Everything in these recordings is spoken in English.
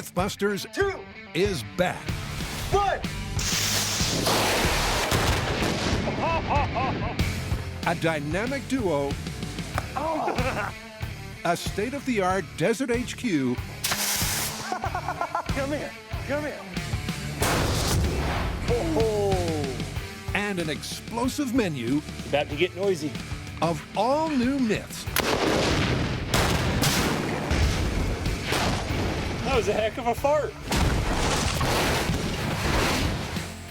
MythBusters 2 is back. 1. A dynamic duo, a state-of-the-art desert HQ, Come here. and an explosive menu About to get noisy. of all new myths. That was a heck of a fart.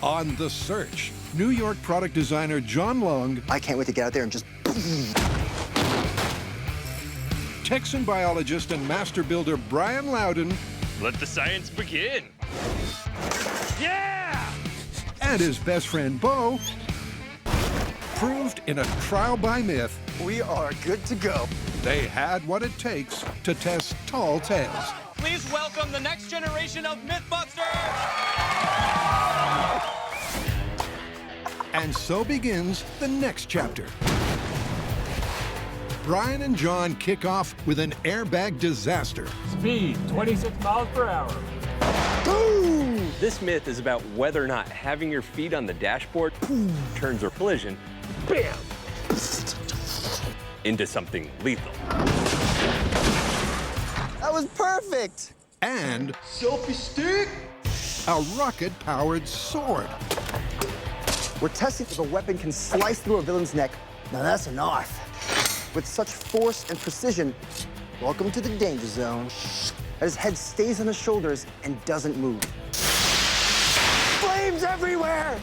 On the search, New York product designer John Long, I can't wait to get out there and just... Texan biologist and master builder Brian Loudon, Let the science begin. Yeah! and his best friend Bo, proved in a trial by myth We are good to go. they had what it takes to test tall tales. Please welcome the next generation of MythBusters! And so begins the next chapter. Brian and John kick off with an airbag disaster. Speed, 26 miles per hour. This myth is about whether or not having your feet on the dashboard turns a collision, bam, into something lethal. That was perfect. And Selfie stick. a rocket-powered sword. We're testing if a weapon can slice through a villain's neck. Now that's an art. With such force and precision, welcome to the danger zone. And his head stays on his shoulders and doesn't move. Flames everywhere!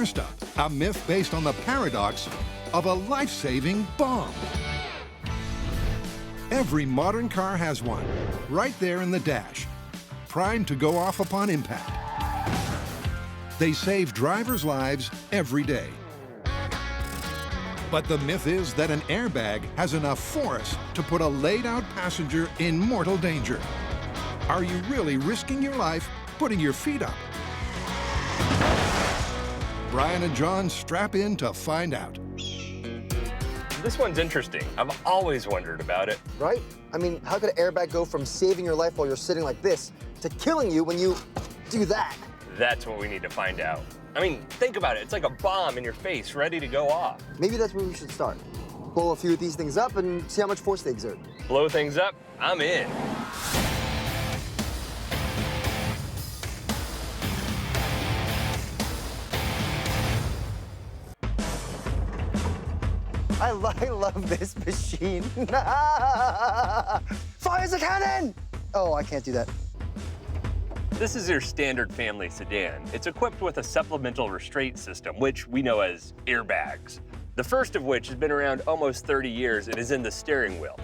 First up, a myth based on the paradox of a life-saving bomb. Every modern car has one, right there in the dash, primed to go off upon impact. They save drivers' lives every day. But the myth is that an airbag has enough force to put a laid-out passenger in mortal danger. Are you really risking your life putting your feet up? Brian and John strap in to find out. This one's interesting. I've always wondered about it. Right? I mean, how could an airbag go from saving your life while you're sitting like this to killing you when you do that? That's what we need to find out. I mean, think about it. It's like a bomb in your face, ready to go off. Maybe that's where we should start. Blow a few of these things up and see how much force they exert. Blow things up, I'm in. I love this machine. Fires a cannon! Oh, I can't do that. This is your standard family sedan. It's equipped with a supplemental restraint system, which we know as airbags. The first of which has been around almost 30 years and is in the steering wheel.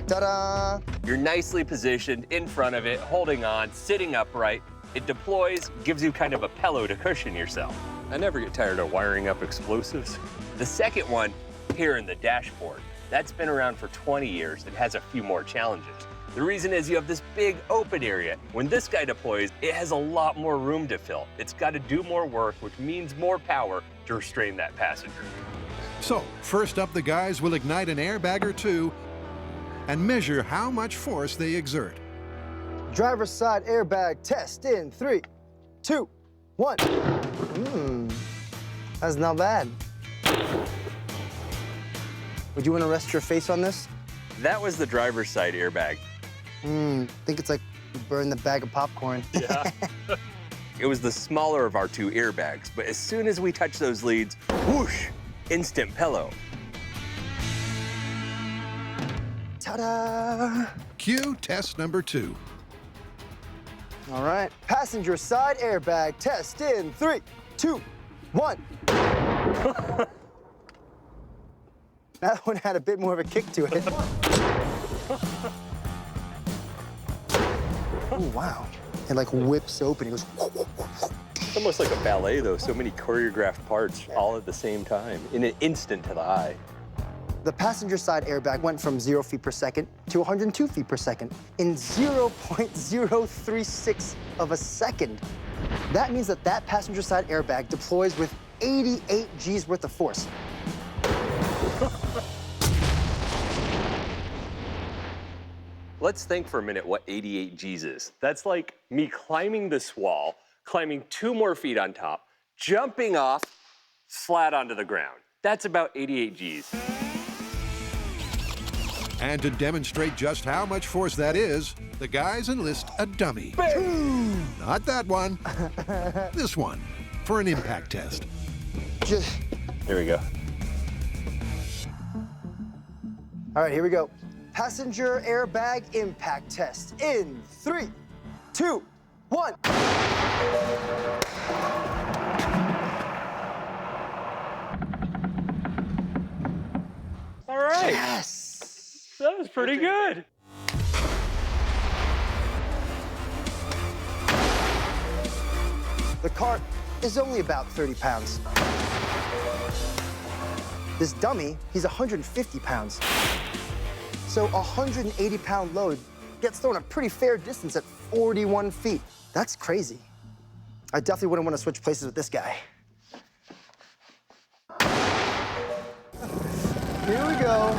Ta-da! You're nicely positioned in front of it, holding on, sitting upright. It deploys, gives you kind of a pillow to cushion yourself. I never get tired of wiring up explosives. The second one, here in the dashboard. That's been around for 20 years and has a few more challenges. The reason is you have this big open area. When this guy deploys, it has a lot more room to fill. It's got to do more work, which means more power to restrain that passenger. So, first up, the guys will ignite an airbag or two and measure how much force they exert. Driver's side airbag test in 3, 2, 1. That's not bad. Would you want to rest your face on this? That was the driver's side airbag. Think it's like you burn the bag of popcorn. Yeah. It was the smaller of our two airbags, but as soon as we touched those leads, whoosh, instant pillow. Ta-da! Cue test number 2. All right. Passenger side airbag test in 3, 2, 1. That one had a bit more of a kick to it. Oh, wow. and like whips open. It goes. It's almost like a ballet, though. So many choreographed parts all at the same time, in an instant to the eye. The passenger side airbag went from 0 feet per second to 102 feet per second in 0.036 of a second. That means that that passenger side airbag deploys with 88 G's worth of force. Let's think for a minute what 88 G's is. That's like me climbing this wall, climbing 2 more feet on top, jumping off, flat onto the ground. That's about 88 G's. And to demonstrate just how much force that is, the guys enlist a dummy. Not that one. This one, for an impact test. Just. Here we go. All right, here we go. Passenger airbag impact test in 3, 2, 1. All right. Yes. That was pretty good. The car is only about 30 pounds. This dummy, he's 150 pounds. So a 180-pound load gets thrown a pretty fair distance at 41 feet. That's crazy. I definitely wouldn't want to switch places with this guy. Here we go.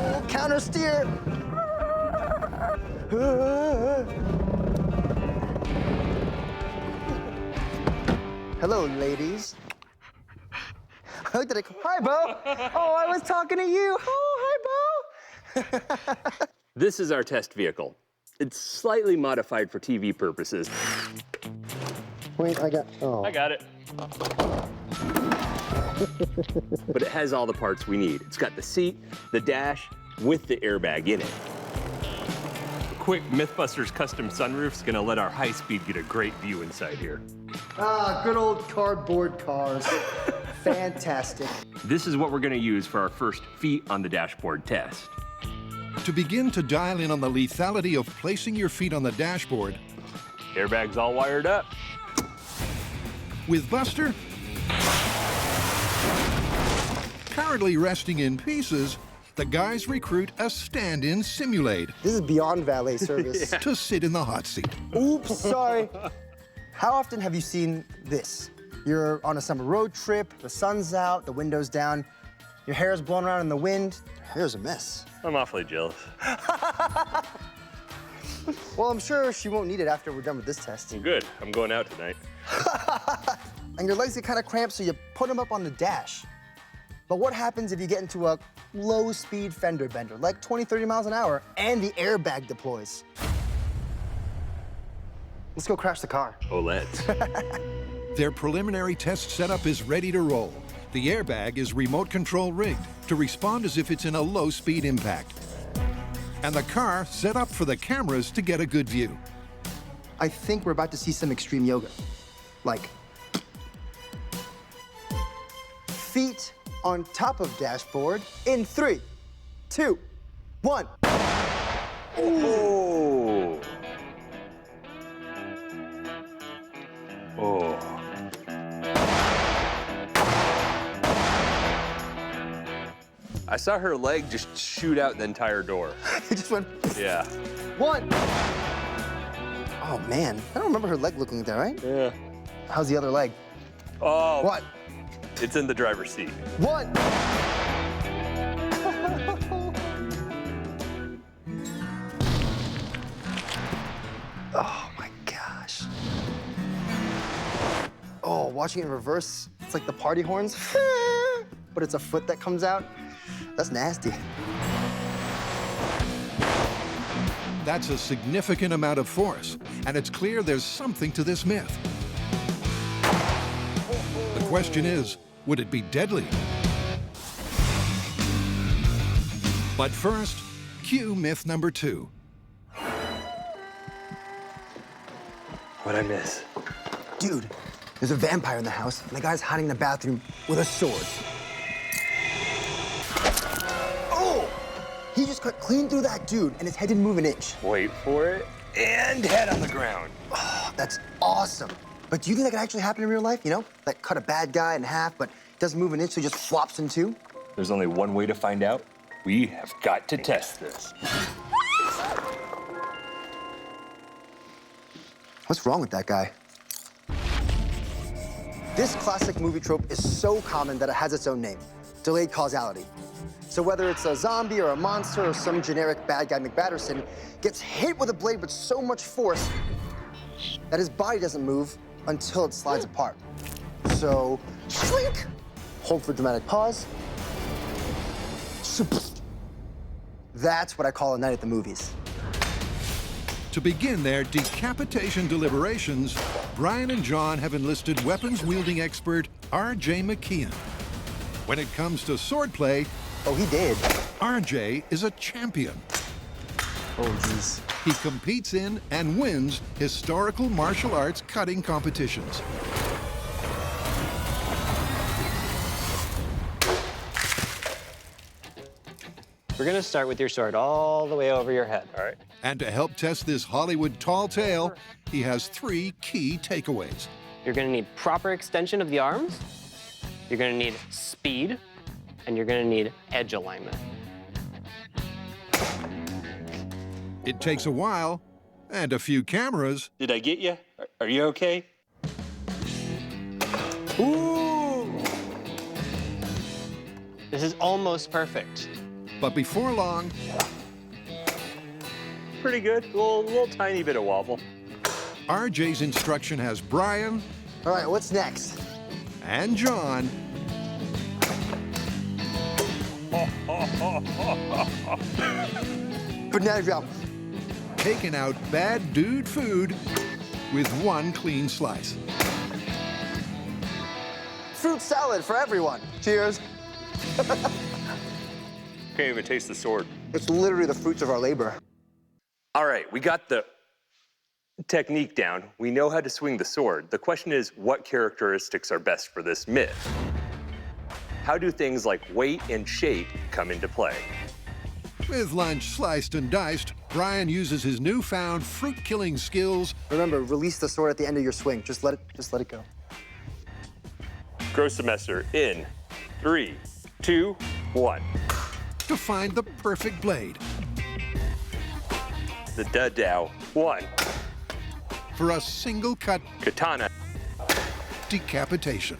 Oh, counter steer. Hello, ladies. I looked at it. Hi, Bo. Oh, I was talking to you. Oh, hi, Bo. This is our test vehicle. It's slightly modified for TV purposes. Wait, I got. Oh. I got it. But it has all the parts we need. It's got the seat, the dash, with the airbag in it. A quick MythBusters custom sunroof is gonna let our high speed get a great view inside here. Ah, good old cardboard cars. Fantastic. This is what we're gonna use for our first feet on the dashboard test. To begin to dial in on the lethality of placing your feet on the dashboard, Airbag's all wired up. with Buster currently resting in pieces, the guys recruit a stand-in simulate This is beyond valet service. to sit in the hot seat. Oops, sorry. How often have you seen this? You're on a summer road trip, the sun's out, the window's down, your hair is blown around in the wind. Your hair's a mess. I'm awfully jealous. Well, I'm sure she won't need it after we're done with this test. Good, I'm going out tonight. And your legs get kind of cramped, so you put them up on the dash. But what happens if you get into a low-speed fender bender, like 20, 30 miles an hour, and the airbag deploys? Let's go crash the car. Oh, let's. Their preliminary test setup is ready to roll. The airbag is remote control rigged to respond as if it's in a low-speed impact. And the car set up for the cameras to get a good view. I think we're about to see some extreme yoga. Like, feet on top of dashboard in 3, 2, 1. Oh. Oh. I saw her leg just shoot out the entire door. It just went Yeah. 1. Oh man, I don't remember her leg looking like that, right? Yeah. How's the other leg? Oh. What? It's in the driver's seat. 1. Oh my gosh. Oh, watching it in reverse, it's like the party horns, but it's a foot that comes out. That's nasty. That's a significant amount of force, and it's clear there's something to this myth. The question is, would it be deadly? But first, cue myth number 2. What'd I miss? Dude, there's a vampire in the house, and the guy's hiding in the bathroom with a sword. Oh! He just cut clean through that dude, and his head didn't move an inch. Wait for it. And head on the ground. That's awesome. But do you think that could actually happen in real life? You know, like cut a bad guy in half, but doesn't move an inch, so he just flops in two? There's only one way to find out. We have got to test this. What's wrong with that guy? This classic movie trope is so common that it has its own name, delayed causality. So whether it's a zombie or a monster or some generic bad guy McBatterson gets hit with a blade with so much force that his body doesn't move until it slides apart. So, shrink, hold for dramatic pause. That's what I call a night at the movies. To begin their decapitation deliberations, Brian and John have enlisted weapons-wielding expert R.J. McKeon. When it comes to swordplay, Oh, he did. R.J. is a champion. Oh, jeez. He competes in and wins historical martial arts cutting competitions. We're gonna start with your sword all the way over your head. All right. And to help test this Hollywood tall tale, he has 3 key takeaways. You're gonna need proper extension of the arms, you're gonna need speed, and you're gonna need edge alignment. It takes a while and a few cameras. Did I get you? Are you okay? Ooh! This is almost perfect. But before long, Pretty good. A little tiny bit of wobble. RJ's instruction has Brian All right, what's next? and John Banana ground. taking out bad dude food with 1 clean slice. Fruit salad for everyone. Cheers. Can't even taste the sword. It's literally the fruits of our labor. All right, we got the technique down. We know how to swing the sword. The question is, what characteristics are best for this myth? How do things like weight and shape come into play? With lunch sliced and diced, Brian uses his newfound fruit-killing skills Remember, release the sword at the end of your swing. Just let it go. Gross semester in 3, 2, 1. to find the perfect blade The Dadao 1. for a single-cut Katana. decapitation.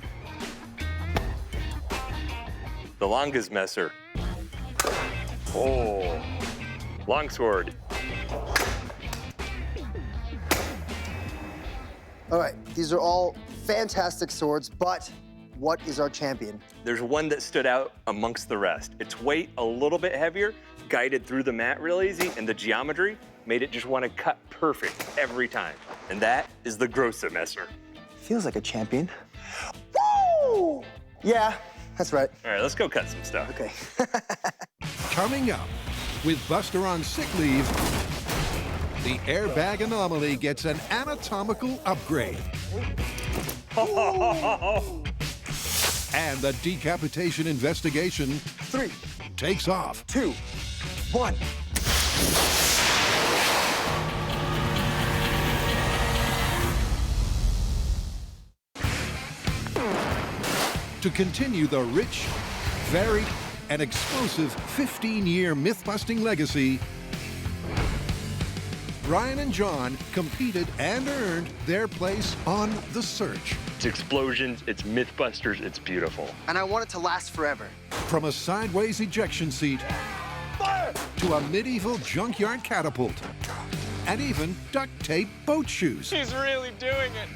The longest messer. Oh. Longsword. All right, these are all fantastic swords, but what is our champion? There's one that stood out amongst the rest. Its weight a little bit heavier, guided through the mat real easy, and the geometry made it just want to cut perfect every time. And that is the Grossemesser. Feels like a champion. Woo! Yeah, that's right. All right, let's go cut some stuff. Okay. Coming up, with Buster on sick leave, the airbag anomaly gets an anatomical upgrade. And the decapitation investigation 3, takes off. 2, 1. To continue the rich, varied, and explosive 15-year myth-busting legacy, Brian and John competed and earned their place on The Search. It's explosions, it's MythBusters, it's beautiful. And I want it to last forever. From a sideways ejection seat to a medieval junkyard catapult and even duct tape boat shoes. He's really doing it.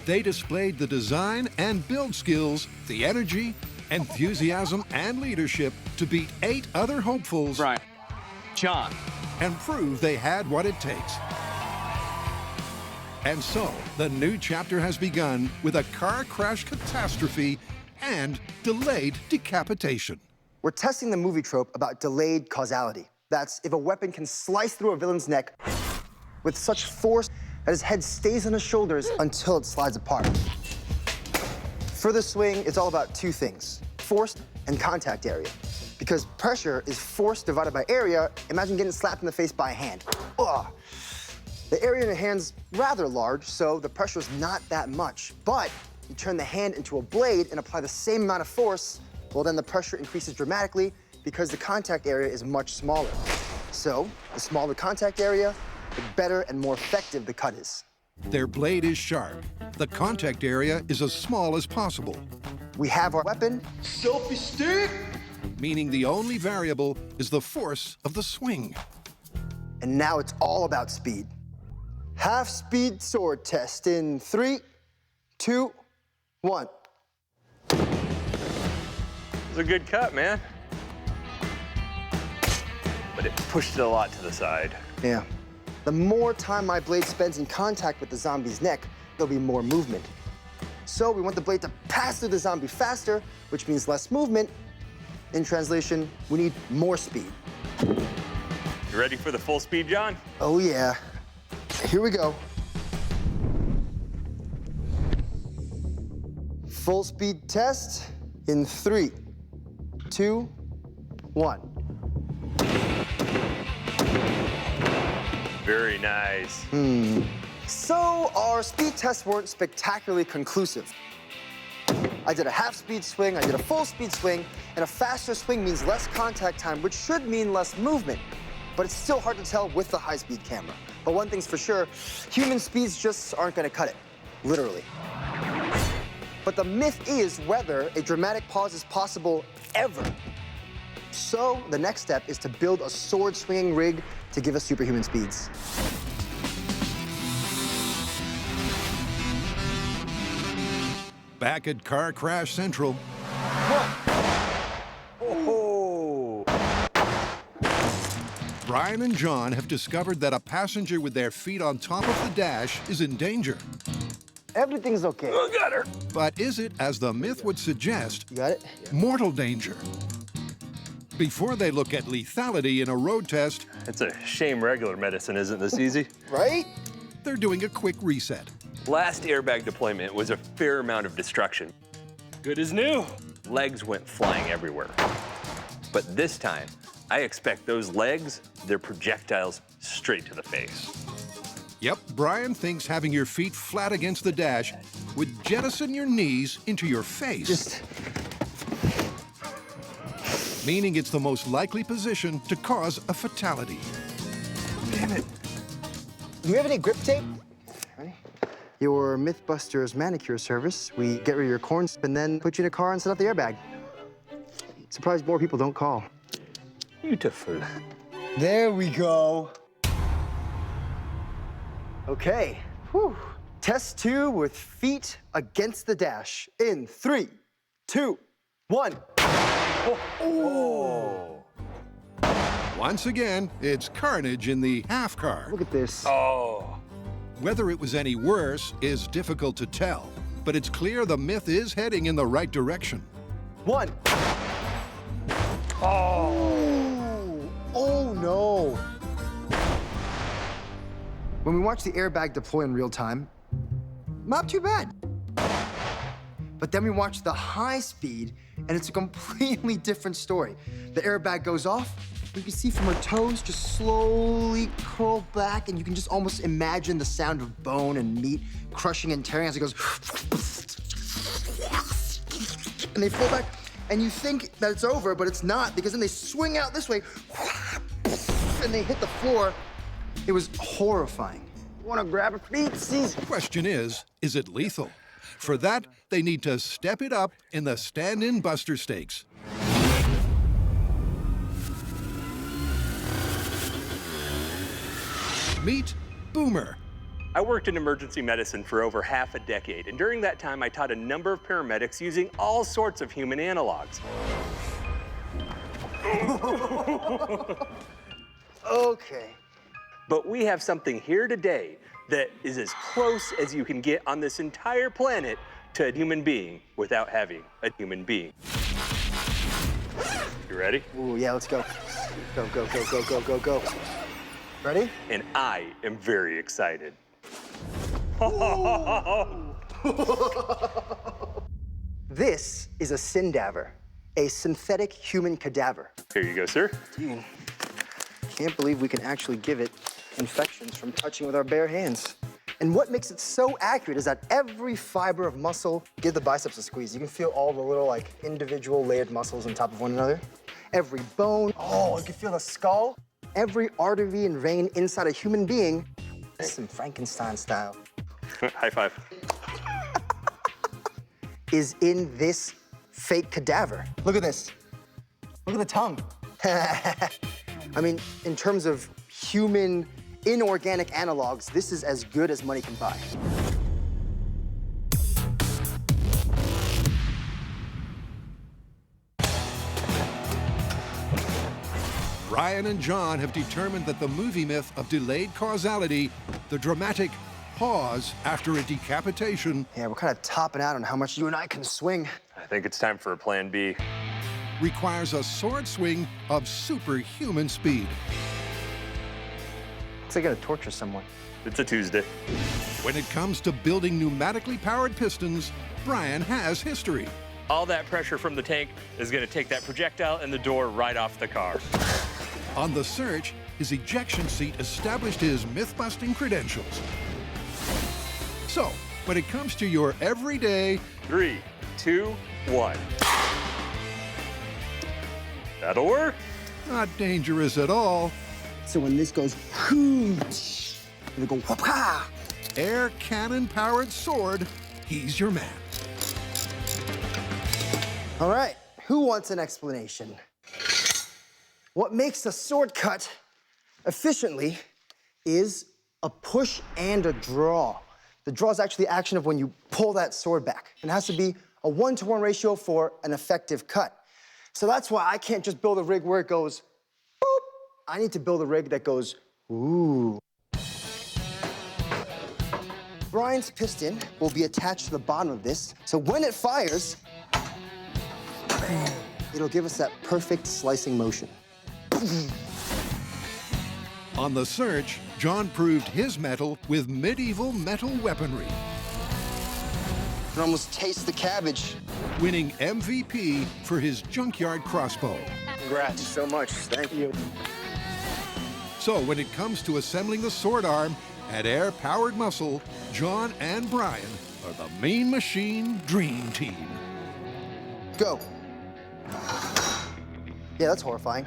They displayed the design and build skills, the energy, enthusiasm, and leadership to beat 8 other hopefuls Brian, John, and prove they had what it takes. And so, the new chapter has begun with a car crash catastrophe and delayed decapitation. We're testing the movie trope about delayed causality. That's if a weapon can slice through a villain's neck with such force that his head stays on his shoulders until it slides apart. For the swing, it's all about 2 things, force and contact area. Because pressure is force divided by area. Imagine getting slapped in the face by a hand. Ugh. The area in your hand's rather large, so the pressure's not that much. But you turn the hand into a blade and apply the same amount of force, well, then the pressure increases dramatically because the contact area is much smaller. So the smaller the contact area, the better and more effective the cut is. Their blade is sharp. The contact area is as small as possible, We have our weapon, selfie stick, meaning the only variable is the force of the swing. and now it's all about speed. Half-speed sword test in 3, 2, 1. It's a good cut, man. But it pushed it a lot to the side. Yeah. The more time my blade spends in contact with the zombie's neck, there'll be more movement. So we want the blade to pass through the zombie faster, which means less movement. In translation, we need more speed. You ready for the full speed, John? Oh yeah. Here we go. Full speed test in 3, 2, 1. Very nice. So our speed tests weren't spectacularly conclusive. I did a half-speed swing, I did a full-speed swing, and a faster swing means less contact time, which should mean less movement. But it's still hard to tell with the high-speed camera. But one thing's for sure, human speeds just aren't gonna cut it, literally. But the myth is whether a dramatic pause is possible ever. So the next step is to build a sword-swinging rig to give us superhuman speeds. Back at Car Crash Central, Oh. Brian and John have discovered that a passenger with their feet on top of the dash is in danger. Everything's okay. Oh, got her. But is it, as the myth would suggest, You got it? mortal danger? Before they look at lethality in a road test, It's a shame regular medicine isn't this easy. Right? they're doing a quick reset. Last airbag deployment was a fair amount of destruction. Good as new. Legs went flying everywhere. But this time, I expect those legs, they're projectiles straight to the face. Yep, Brian thinks having your feet flat against the dash would jettison your knees into your face, Just meaning it's the most likely position to cause a fatality. damn it. Do we have any grip tape? Ready? Your MythBusters manicure service. We get rid of your corns and then put you in a car and set up the airbag. Surprised more people don't call. Beautiful. There we go. Okay. Whew. Test 2 with feet against the dash in 3, 2, 1. Once again, it's carnage in the half car. Look at this. Oh. Whether it was any worse is difficult to tell, but it's clear the myth is heading in the right direction. 1. Oh no. When we watch the airbag deploy in real time, not too bad. But then we watch the high speed, and it's a completely different story. The airbag goes off, you can see from her toes just slowly curl back, and you can just almost imagine the sound of bone and meat crushing and tearing as it goes. And they fall back, and you think that it's over, but it's not, because then they swing out this way, and they hit the floor. It was horrifying. Wanna grab a feet, seize. Question is it lethal? For that, they need to step it up in the stand-in Buster Stakes. Meet Boomer. I worked in emergency medicine for over half a decade, and during that time, I taught a number of paramedics using all sorts of human analogs. Okay. But we have something here today that is as close as you can get on this entire planet to a human being without having a human being. You ready? Ooh, yeah, let's go. Go, go, go, go, go, go, go. Ready? And I am very excited. This is a syndaver, a synthetic human cadaver. Here you go, sir. Dude, can't believe we can actually give it infections from touching with our bare hands. And what makes it so accurate is that every fiber of muscle, give the biceps a squeeze. You can feel all the little like individual layered muscles on top of one another. Every bone, oh, you can feel the skull. Every artery and vein inside a human being. Some Frankenstein style. High five. Is in this fake cadaver. Look at this. Look at the tongue. I mean, in terms of human inorganic analogs, this is as good as money can buy. Brian and John have determined that the movie myth of delayed causality, the dramatic pause after a decapitation, Yeah, we're kind of topping out on how much you and I can swing. I think it's time for a plan B. requires a sword swing of superhuman speed. Looks like I gotta torture someone. It's a Tuesday. When it comes to building pneumatically powered pistons, Brian has history. All that pressure from the tank is going to take that projectile and the door right off the car. On the search, his ejection seat established his myth-busting credentials. So, when it comes to your everyday, 3, 2, 1. That'll work. not dangerous at all, So when this goes, it'll go, wha-pa! air cannon-powered sword, he's your man. All right, who wants an explanation? What makes a sword cut efficiently is a push and a draw. The draw is actually the action of when you pull that sword back. It has to be a 1-to-1 ratio for an effective cut. So that's why I can't just build a rig where it goes, boop. I need to build a rig that goes, ooh. Brian's piston will be attached to the bottom of this, so when it fires, it'll give us that perfect slicing motion. On the search, John proved his mettle with medieval metal weaponry, You can almost taste the cabbage. winning MVP for his junkyard crossbow. Congrats so much. Thank you. So when it comes to assembling the sword arm and air-powered muscle, John and Brian are the Mean Machine Dream Team. Go. Yeah, that's horrifying.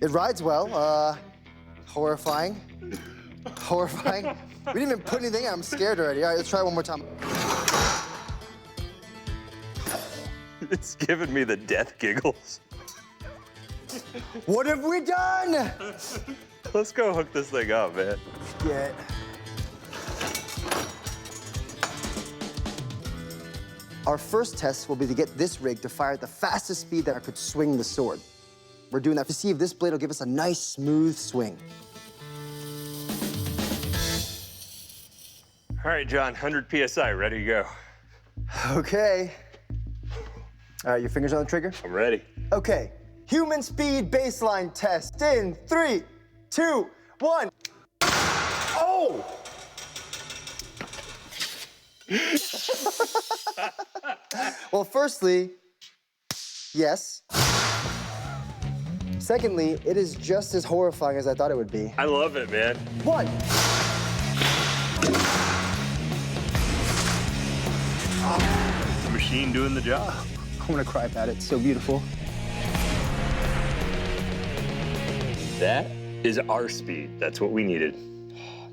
It rides well. Horrifying. Horrifying. We didn't even put anything in. I'm scared already. All right, let's try one more time. It's giving me the death giggles. What have we done? Let's go hook this thing up, man. Yeah. Our first test will be to get this rig to fire at the fastest speed that I could swing the sword. We're doing that to see if this blade will give us a nice, smooth swing. All right, John, 100 PSI, ready to go. Okay. All right, your fingers on the trigger? I'm ready. Okay. Human speed baseline test in 3, 2, 1. Oh! Well, firstly, yes. Secondly, it is just as horrifying as I thought it would be. I love it, man. 1. The machine doing the job. I'm gonna cry about it. It's so beautiful. That is our speed. That's what we needed.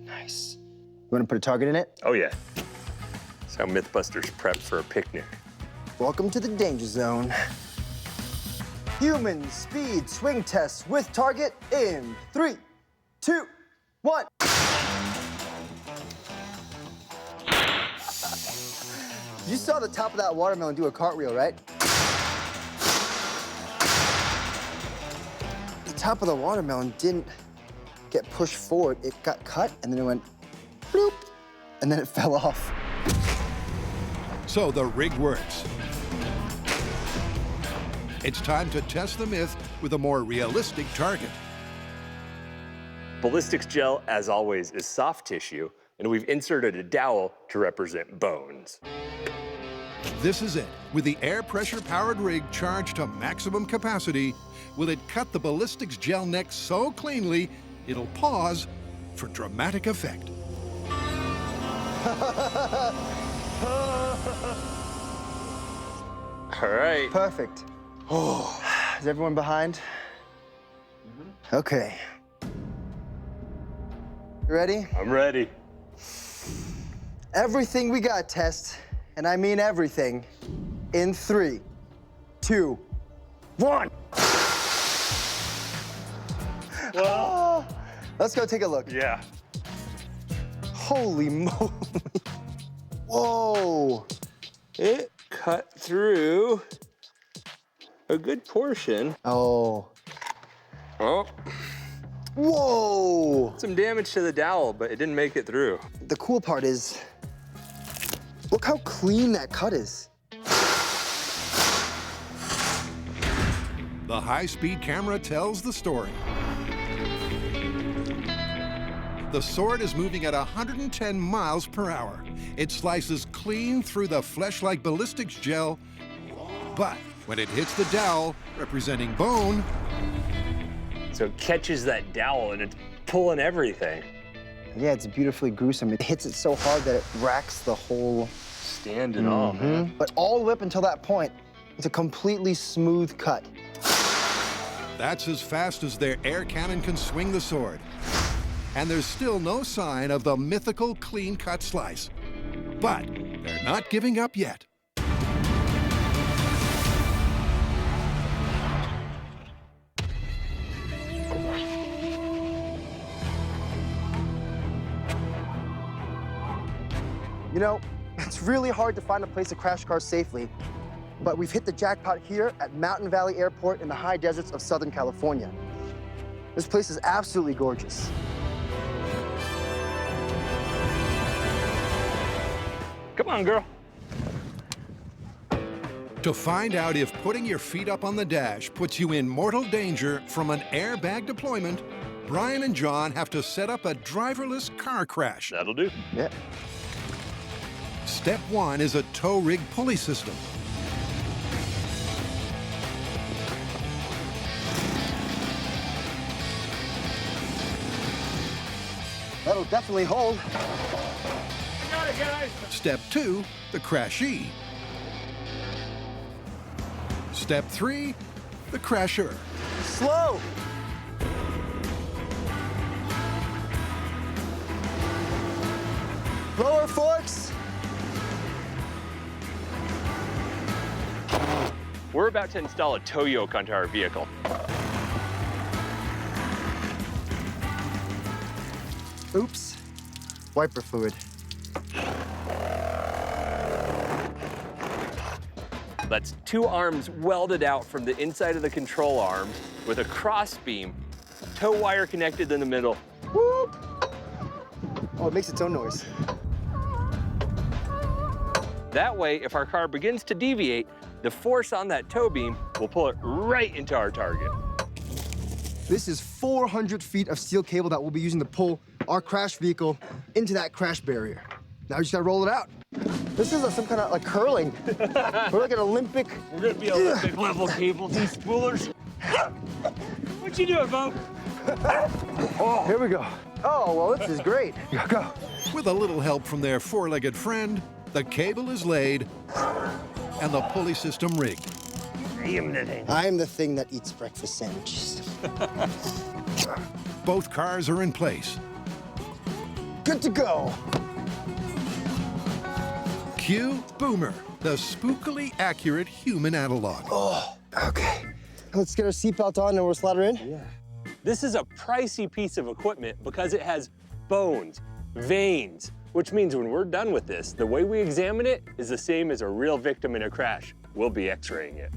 Nice. You wanna put a target in it? Oh, yeah. That's how MythBusters prep for a picnic. Welcome to the danger zone. Human speed swing test with target in 3, 2, 1. You saw the top of that watermelon do a cartwheel, right? The top of the watermelon didn't get pushed forward. It got cut, and then it went bloop, and then it fell off. So the rig works. It's time to test the myth with a more realistic target. Ballistics gel, as always, is soft tissue, and we've inserted a dowel to represent bones. This is it. With the air pressure-powered rig charged to maximum capacity, will it cut the ballistics gel neck so cleanly it'll pause for dramatic effect. All right. Perfect. Oh, is everyone behind? Okay. You ready? I'm ready. Everything we got, Test, and I mean everything, in 3, 2, 1. Well, Let's go take a look. yeah. Holy moly. Whoa. It cut through a good portion. Oh. Oh, Whoa. some damage to the dowel, but it didn't make it through. The cool part is, look how clean that cut is. The high-speed camera tells the story. The sword is moving at 110 miles per hour. It slices clean through the flesh-like ballistics gel, but when it hits the dowel, representing bone, So it catches that dowel and it's pulling everything. Yeah, it's beautifully gruesome. It hits it so hard that it racks the whole... Standing on, man. But all the way up until that point, it's a completely smooth cut. that's as fast as their air cannon can swing the sword. And there's still no sign of the mythical clean-cut slice. But they're not giving up yet. You know, it's really hard to find a place to crash cars safely, but we've hit the jackpot here at Mountain Valley Airport in the high deserts of Southern California. This place is absolutely gorgeous. Come on, girl. To find out if putting your feet up on the dash puts you in mortal danger from an airbag deployment, Brian and John have to set up a driverless car crash. That'll do. Yeah. Step 1 is a tow rig pulley system. That'll definitely hold. Got it, guys. Step 2, the crashee. Step 3, the crasher. Slow. Lower forks. We're about to install a tow yoke onto our vehicle. Oops. Wiper fluid. That's 2 arms welded out from the inside of the control arms with a cross beam, tow wire connected in the middle. Whoop. Oh, it makes its own noise. That way, if our car begins to deviate, the force on that tow beam will pull it right into our target. This is 400 feet of steel cable that we'll be using to pull our crash vehicle into that crash barrier. Now we just gotta roll it out. This is some kind of like curling. We're like an Olympic. We're gonna be Olympic level cable despoolers. What you doing, Bo? Here we go. Oh, well, this is great. Go, go. With a little help from their four-legged friend, the cable is laid and the pulley system rigged. I am the thing that eats breakfast sandwiches. Both cars are in place. Good to go. Cue Boomer, the spookily accurate human analog. Oh, okay. Let's get our seatbelt on and we'll slide her in. Yeah. This is a pricey piece of equipment because it has bones, veins, which means when we're done with this, the way we examine it is the same as a real victim in a crash. We'll be x-raying it.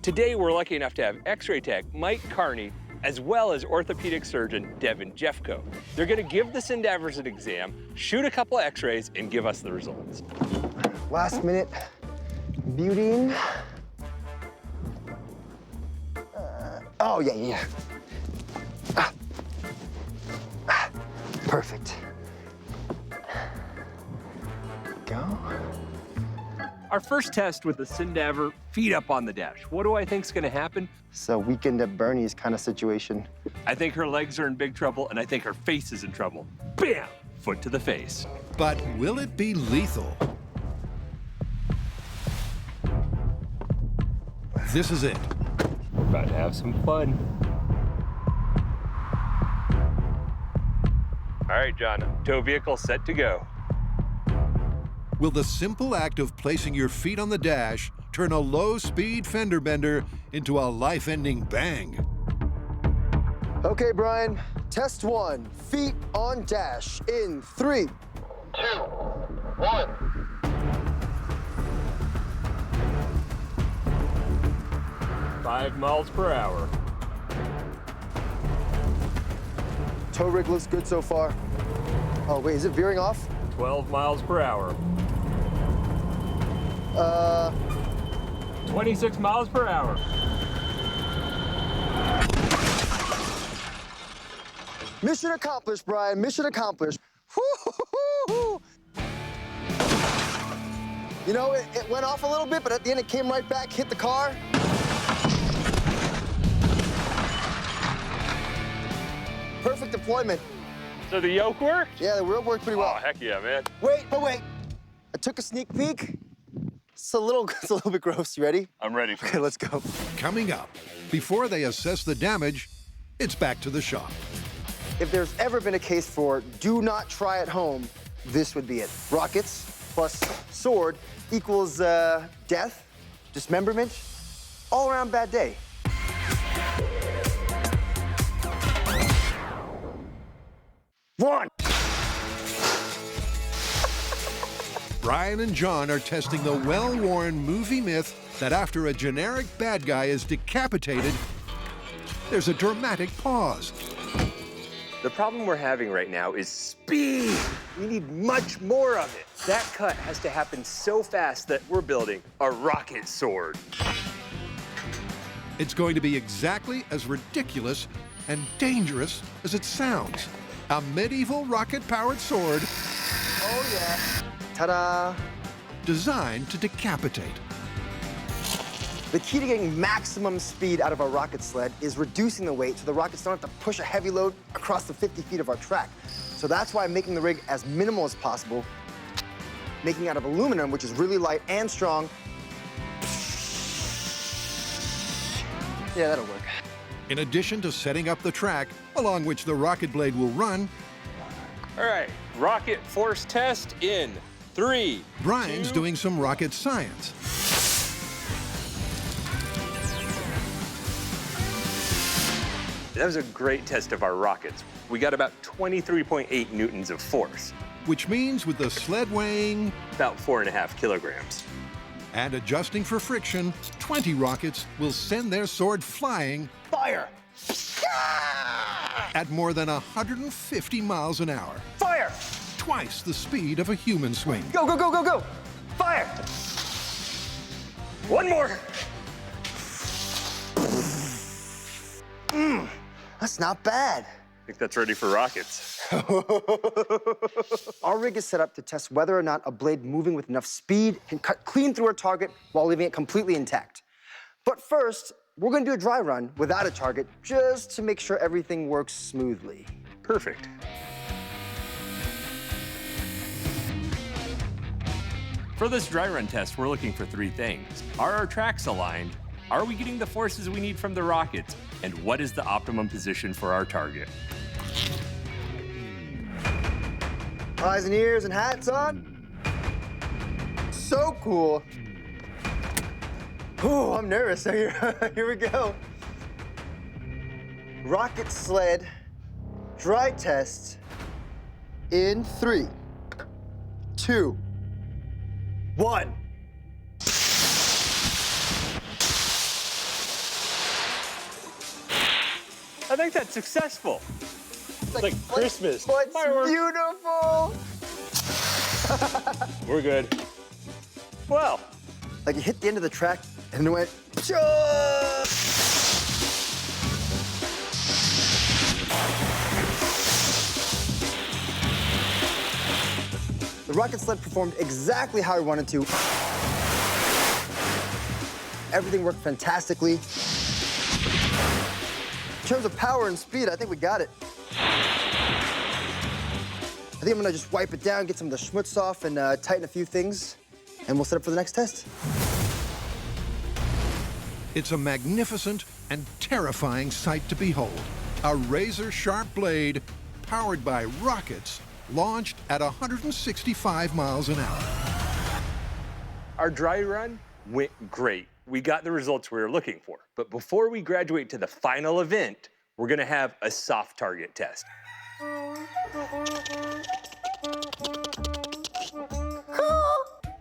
Today, we're lucky enough to have x-ray tech Mike Carney, as well as orthopedic surgeon Devin Jeffco. They're gonna give the Endeavors an exam, shoot a couple of x-rays, and give us the results. Last minute beautying. Oh, yeah. Perfect. Go. Our first test with the Sindaver, feet up on the dash. What do I think's gonna happen? It's a weekend at Bernie's kind of situation. I think her legs are in big trouble, and I think her face is in trouble. Bam! Foot to the face. But will it be lethal? This is it. We're about to have some fun. All right, John, tow vehicle set to go. Will the simple act of placing your feet on the dash turn a low-speed fender bender into a life-ending bang? Okay, Brian, test 1. Feet on dash in 3, 2, 1. 5 miles per hour. Tow rig looks good so far. Oh, wait, is it veering off? 12 miles per hour. 26 miles per hour. Mission accomplished, Brian, mission accomplished. Woo-hoo-hoo-hoo. You know, it went off a little bit, but at the end it came right back, hit the car. Perfect deployment. So the yoke worked? Yeah, the wheel worked pretty well. Oh, heck yeah, man. Wait. I took a sneak peek. It's a little bit gross. You ready? I'm ready for Okay, this. let's go. Coming up, before they assess the damage, it's back to the shop. If there's ever been a case for do not try at home, this would be it. Rockets plus sword equals death, dismemberment, all around bad day. One. Brian and John are testing the well-worn movie myth that after a generic bad guy is decapitated, there's a dramatic pause. The problem we're having right now is speed. We need much more of it. That cut has to happen so fast that we're building a rocket sword. It's going to be exactly as ridiculous and dangerous as it sounds. A medieval rocket-powered sword Oh, yeah. Ta-da. designed to decapitate. The key to getting maximum speed out of our rocket sled is reducing the weight so the rockets don't have to push a heavy load across the 50 feet of our track. So that's why I'm making the rig as minimal as possible, making it out of aluminum, which is really light and strong. Yeah, that'll work. In addition to setting up the track along which the rocket blade will run, All right, rocket force test in 3. Brian's 2, doing some rocket science. That was a great test of our rockets. We got about 23.8 newtons of force, Which means with the sled weighing about 4.5 kilograms. and adjusting for friction, 20 rockets will send their sword flying Fire! at more than 150 miles an hour, Fire! twice the speed of a human swing. Go, go, go, go, go! Fire! One more. That's not bad. I think that's ready for rockets. Our rig is set up to test whether or not a blade moving with enough speed can cut clean through a target while leaving it completely intact. But first, we're gonna do a dry run without a target just to make sure everything works smoothly. Perfect. For this dry run test, we're looking for 3 things. Are our tracks aligned? Are we getting the forces we need from the rockets? And what is the optimum position for our target? Eyes and ears and hats on. So cool. Ooh, I'm nervous. So here we go. Rocket sled dry test in 3, 2, 1. I think that's successful. It's like Christmas. But Fireworks. beautiful. We're good. Well, Like it hit the end of the track and it went. Cha! The rocket sled performed exactly how we wanted to. Everything worked fantastically. In terms of power and speed, I think we got it. I think I'm gonna just wipe it down, get some of the schmutz off, and tighten a few things, and we'll set up for the next test. It's a magnificent and terrifying sight to behold. A razor-sharp blade powered by rockets launched at 165 miles an hour. Our dry run went great. We got the results we were looking for. But before we graduate to the final event, we're gonna have a soft target test.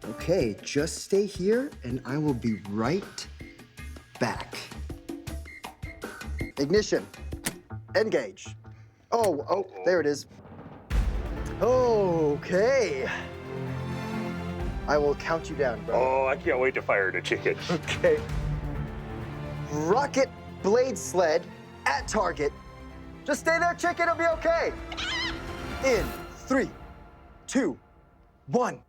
Okay, just stay here, and I will be right back. Ignition. Engage. Oh, there it is. Okay. I will count you down, bro. Oh, I can't wait to fire the chicken. Okay. Rocket blade sled at target. Just stay there, chicken, it'll be okay. In 3, 2, 1.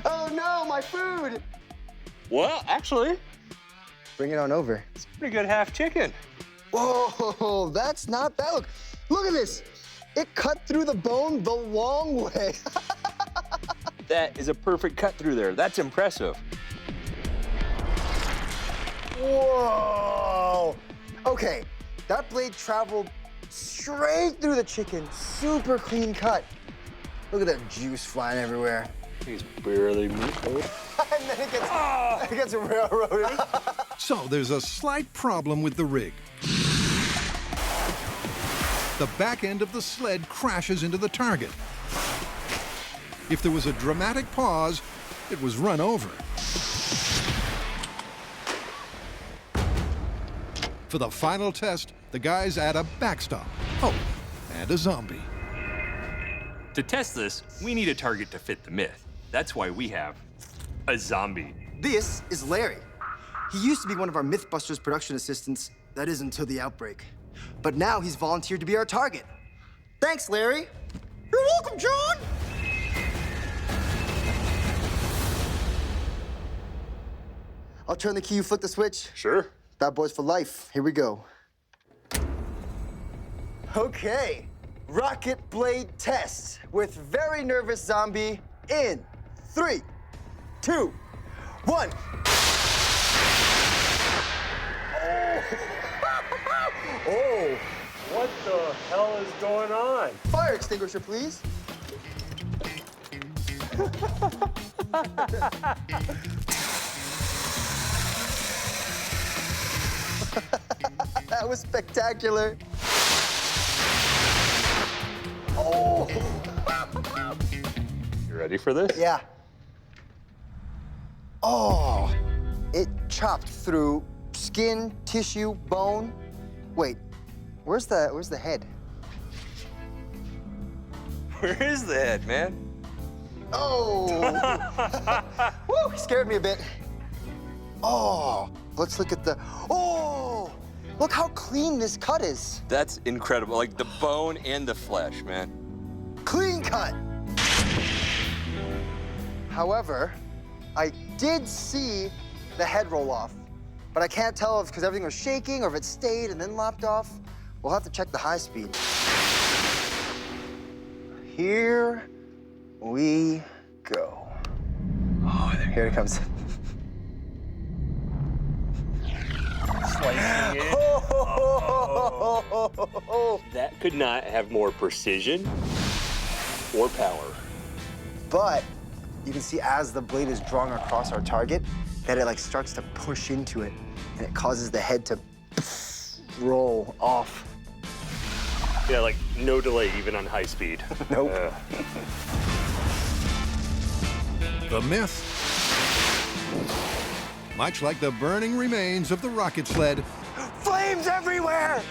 Oh no, my food! Well, actually, Bring it on over. it's a pretty good half chicken. Whoa, that's not bad. Look at this. It cut through the bone the long way. That is a perfect cut through there. That's impressive. Whoa. Okay, that blade traveled straight through the chicken. Super clean cut. Look at that juice flying everywhere. He's barely meat. And then it gets railroaded. So there's a slight problem with the rig. The back end of the sled crashes into the target. If there was a dramatic pause, it was run over. For the final test, the guys add a backstop. Oh, and a zombie. To test this, we need a target to fit the myth. That's why we have a zombie. This is Larry. He used to be one of our MythBusters production assistants. That is until the outbreak. But now he's volunteered to be our target. Thanks, Larry. You're welcome, John. I'll turn the key, you flick the switch. Sure. Bad boys for life. Here we go. Okay. Rocket blade test with very nervous zombie in 3, 2, 1. Oh. What the hell is going on? Fire extinguisher, please. That was spectacular. Oh! You ready for this? Yeah. Oh, it chopped through skin, tissue, bone. Wait, where's the head? Where is the head, man? Oh! Woo, scared me a bit. Oh, let's look at the, oh! Look how clean this cut is. That's incredible. Like the bone and the flesh, man. Clean cut. However, I did see the head roll off, but I can't tell if because everything was shaking or if it stayed and then lopped off. We'll have to check the high speed. Here we go. Oh, here it comes. Slicing it. That could not have more precision or power. But you can see as the blade is drawn across our target, that it like starts to push into it, and it causes the head to roll off. Yeah, like no delay even on high speed. Nope. The myth, much like the burning remains of the rocket sled, Flames everywhere!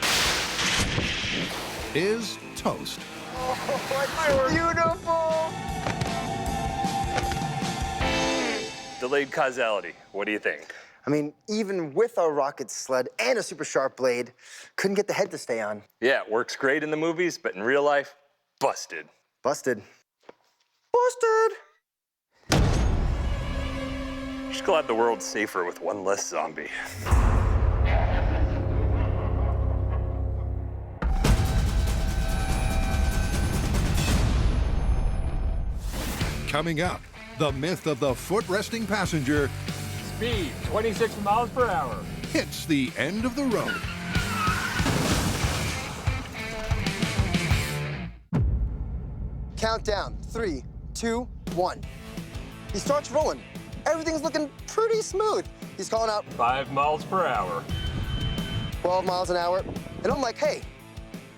is toast. Oh, it's beautiful! delayed causality. What do you think? I mean, even with our rocket sled and a super sharp blade, couldn't get the head to stay on. Yeah, it works great in the movies, but in real life, busted. Busted. Busted! Just glad the world's safer with one less zombie. Coming up, the myth of the foot-resting passenger Speed, 26 miles per hour. hits the end of the road. Countdown, 3, 2, 1. He starts rolling. Everything's looking pretty smooth. He's calling out 5 miles per hour. 12 miles an hour. And I'm like, hey,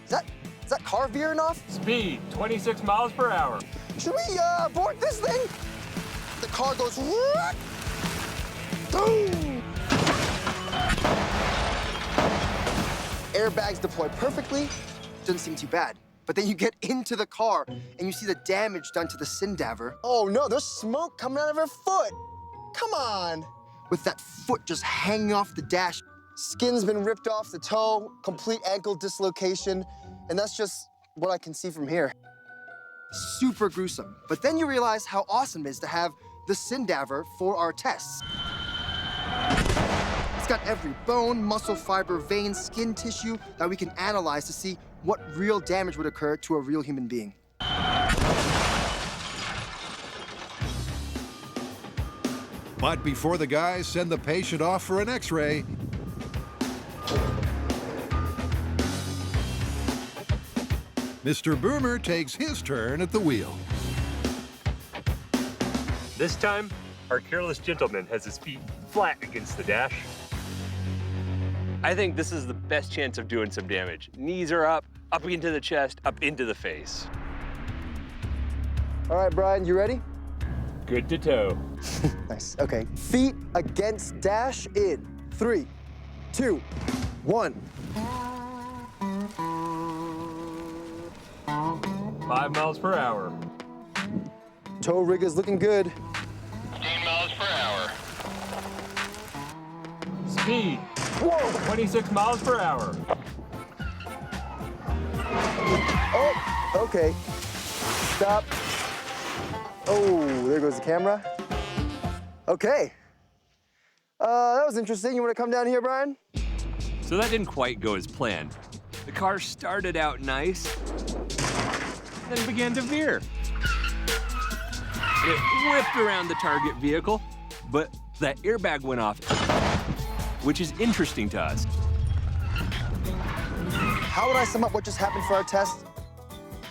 is that car veering off? Speed, 26 miles per hour. Should we abort this thing? The car goes, what? Boom! Airbags deploy perfectly. Doesn't seem too bad. But then you get into the car and you see the damage done to the Sindaver. Oh no, there's smoke coming out of her foot. Come on. With that foot just hanging off the dash. Skin's been ripped off the toe, complete ankle dislocation, and that's just what I can see from here. Super gruesome. But then you realize how awesome it is to have the Sindaver for our tests. It's got every bone, muscle fiber, vein, skin tissue that we can analyze to see what real damage would occur to a real human being. But before the guys send the patient off for an x-ray, Mr. Boomer takes his turn at the wheel. This time, our careless gentleman has his feet flat against the dash. I think this is the best chance of doing some damage. Knees are up into the chest, up into the face. All right, Brian, you ready? Good to tow. Nice, okay. Feet against dash in 3, 2, 1. 5 miles per hour. Toe rig is looking good. 15 miles per hour. Speed, Whoa! 26 miles per hour. Oh, okay. Stop. Oh, there goes the camera. Okay. That was interesting. You want to come down here, Brian? So that didn't quite go as planned. The car started out nice, then began to veer. It whipped around the target vehicle, but that airbag went off, which is interesting to us. How would I sum up what just happened for our test?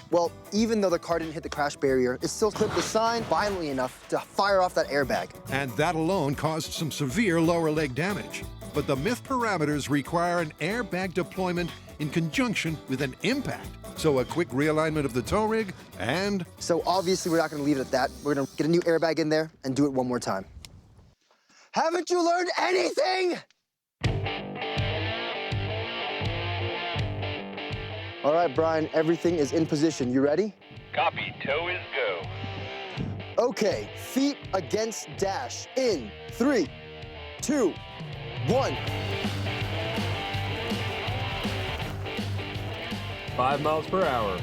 Well, even though the car didn't hit the crash barrier, it still clipped the sign violently enough to fire off that airbag. And that alone caused some severe lower leg damage. But the myth parameters require an airbag deployment in conjunction with an impact. So a quick realignment of the tow rig and... So obviously we're not gonna leave it at that. We're gonna get a new airbag in there and do it one more time. Haven't you learned anything? All right, Brian, everything is in position. You ready? Copy, tow is go. Okay, feet against dash in 3, 2, 1. 5 miles per hour.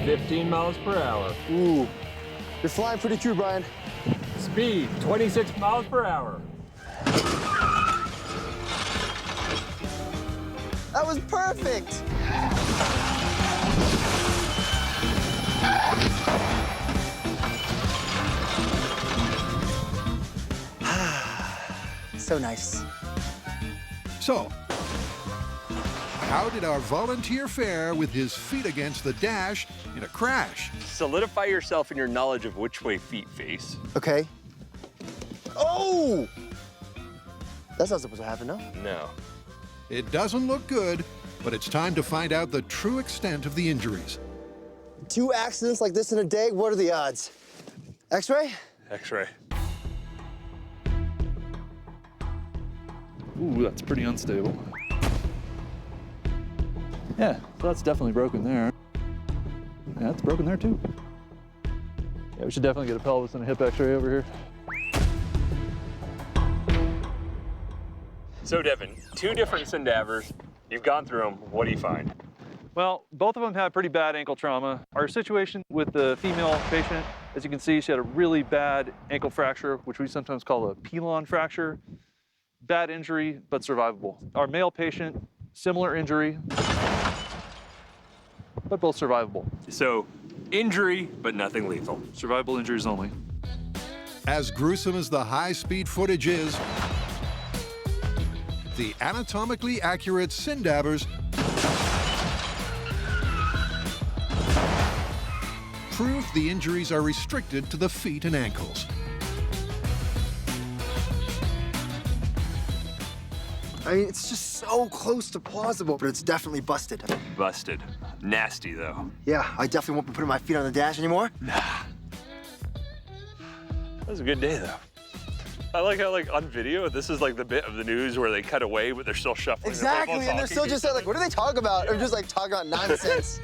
15 miles per hour. Ooh, you're flying pretty true, Brian. Speed, 26 miles per hour. That was perfect. So nice. So, how did our volunteer fare with his feet against the dash in a crash? Solidify yourself in your knowledge of which way feet face. Okay. Oh! That's not supposed to happen, no? No. It doesn't look good, but it's time to find out the true extent of the injuries. 2 accidents like this in a day, what are the odds? X-ray? X-ray. Ooh, that's pretty unstable. Yeah, so that's definitely broken there. Yeah, it's broken there too. Yeah, we should definitely get a pelvis and a hip x-ray over here. So Devin, 2 different Sindavers. You've gone through them. What do you find? Well, both of them have pretty bad ankle trauma. Our situation with the female patient, as you can see, she had a really bad ankle fracture, which we sometimes call a pilon fracture. Bad injury, but survivable. Our male patient, similar injury, but both survivable. So, injury, but nothing lethal. Survivable injuries only. As gruesome as the high-speed footage is, the anatomically accurate Sindavers prove the injuries are restricted to the feet and ankles. I mean, it's just so close to plausible, but it's definitely busted. Busted. Nasty, though. Yeah, I definitely won't be putting my feet on the dash anymore. That was a good day, though. I like how, like, on video, this is like the bit of the news where they cut away, but they're still shuffling. Exactly, and they're still just like, what do they talk about? Or just like talking about nonsense.